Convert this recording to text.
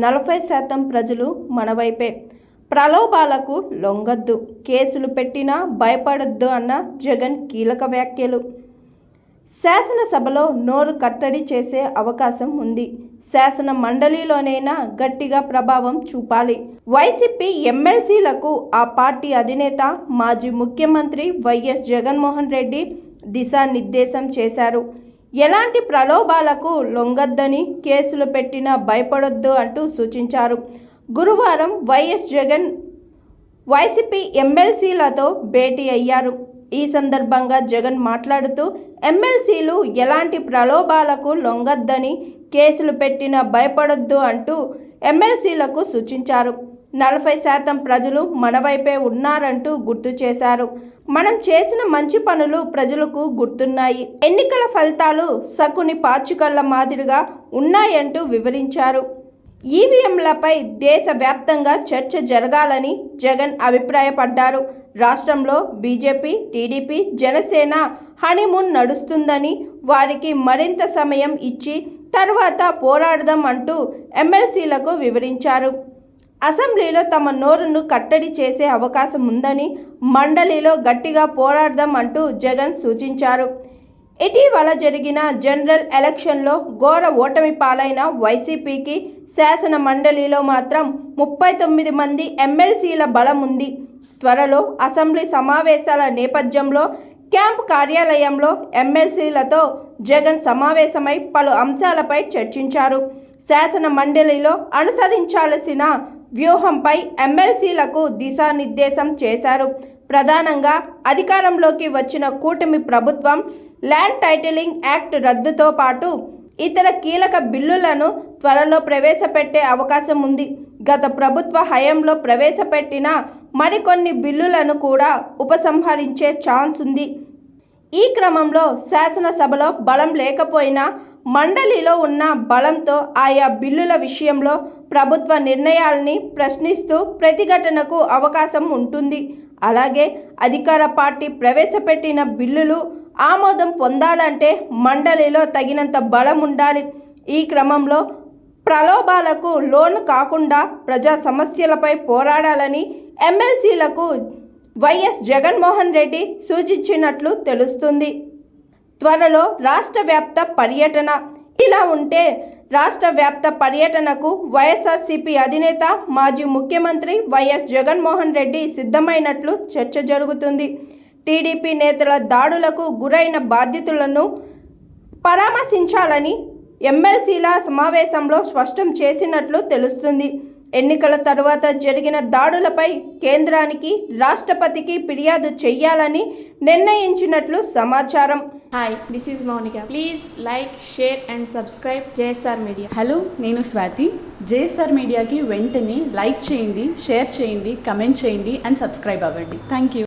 40% ప్రజలు మన వైపే. ప్రలోభాలకు లొంగొద్దు, కేసులు పెట్టినా భయపడొద్దు అన్న జగన్ కీలక వ్యాఖ్యలు. శాసనసభలో నోరు కట్టడి చేసే అవకాశం ఉంది. శాసన మండలిలోనైనా గట్టిగా ప్రభావం చూపాలి. వైసీపీ ఎమ్మెల్సీలకు ఆ పార్టీ అధినేత మాజీ ముఖ్యమంత్రి వైఎస్ జగన్మోహన్ రెడ్డి దిశానిర్దేశం చేశారు. ఎలాంటి ప్రలోభాలకు లొంగొద్దని, కేసులు పెట్టినా భయపడొద్దు అంటూ సూచించారు. గురువారం వైఎస్ జగన్ వైసీపీ ఎమ్మెల్సీలతో భేటీ అయ్యారు. ఈ సందర్భంగా జగన్ మాట్లాడుతూ ఎమ్మెల్సీలు ఎలాంటి ప్రలోభాలకు లొంగొద్దని, కేసులు పెట్టినా భయపడొద్దు అంటూ ఎమ్మెల్సీలకు సూచించారు. 40% ప్రజలు మన వైపే ఉన్నారంటూ గుర్తు చేశారు. మనం చేసిన మంచి పనులు ప్రజలకు గుర్తున్నాయి. ఎన్నికల ఫలితాలు శకుని పాచికళ్ల మాదిరిగా ఉన్నాయంటూ వివరించారు. ఈవీఎంలపై దేశవ్యాప్తంగా చర్చ జరగాలని జగన్ అభిప్రాయపడ్డారు. రాష్ట్రంలో బీజేపీ, టీడీపీ, జనసేన హనీమూన్ నడుస్తుందని, వారికి మరింత సమయం ఇచ్చి తర్వాత పోరాడదాం అంటూ ఎమ్మెల్సీలకు వివరించారు. అసెంబ్లీలో తమ నోరును కట్టడి చేసే అవకాశం ఉందని, మండలిలో గట్టిగా పోరాడదాం అంటూ జగన్ సూచించారు. ఇటీవల జరిగిన జనరల్ ఎలక్షన్లో ఘోర ఓటమి పాలైన వైసీపీకి శాసన మండలిలో మాత్రం 39 మంది ఎమ్మెల్సీల బలం ఉంది. త్వరలో అసెంబ్లీ సమావేశాల నేపథ్యంలో క్యాంప్ కార్యాలయంలో ఎమ్మెల్సీలతో జగన్ సమావేశమై పలు అంశాలపై చర్చించారు. శాసన మండలిలో అనుసరించాల్సిన వ్యూహంపై ఎమ్మెల్సీలకు దిశానిర్దేశం చేశారు. ప్రధానంగా అధికారంలోకి వచ్చిన కూటమి ప్రభుత్వం ల్యాండ్ టైటిలింగ్ యాక్ట్ రద్దుతో పాటు ఇతర కీలక బిల్లులను త్వరలో ప్రవేశపెట్టే అవకాశం ఉంది. గత ప్రభుత్వ హయాంలో ప్రవేశపెట్టిన మరికొన్ని బిల్లులను కూడా ఉపసంహరించే ఛాన్స్ ఉంది. ఈ క్రమంలో శాసనసభలో బలం లేకపోయినా మండలిలో ఉన్న బలంతో ఆయా బిల్లుల విషయంలో ప్రభుత్వ నిర్ణయాల్ని ప్రశ్నిస్తూ ప్రతిఘటనకు అవకాశం ఉంటుంది. అలాగే అధికార పార్టీ ప్రవేశపెట్టిన బిల్లులు ఆమోదం పొందాలంటే మండలిలో తగినంత బలం ఉండాలి. ఈ క్రమంలో ప్రలోభాలకు లోను కాకుండా ప్రజా సమస్యలపై పోరాడాలని ఎమ్మెల్సీలకు వైఎస్ జగన్మోహన్ రెడ్డి సూచించినట్లు తెలుస్తుంది. త్వరలో రాష్ట్ర వ్యాప్త పర్యటన. ఇలా ఉంటే రాష్ట్ర వ్యాప్త పర్యటనకు వైఎస్ఆర్సీపీ అధినేత మాజీ ముఖ్యమంత్రి వైఎస్ జగన్మోహన్ రెడ్డి సిద్ధమైనట్లు చర్చ జరుగుతుంది. టీడీపీ నేతల దాడులకు గురైన బాధితులను పరామర్శించాలని ఎమ్మెల్సీల సమావేశంలో స్పష్టం చేసినట్లు తెలుస్తుంది. ఎన్నికల తర్వాత జరిగిన దాడులపై కేంద్రానికి, రాష్ట్రపతికి ఫిర్యాదు చేయాలని నిర్ణయించినట్లు సమాచారం. Hi, this is Mounika. Please like, share and subscribe JSR media. Hello, నేను స్వాతి. జేఎస్ఆర్ మీడియాకి వెంటనే లైక్ చేయండి, షేర్ చేయండి, కమెంట్ చేయండి అండ్ సబ్స్క్రైబ్ అవ్వండి. Thank you.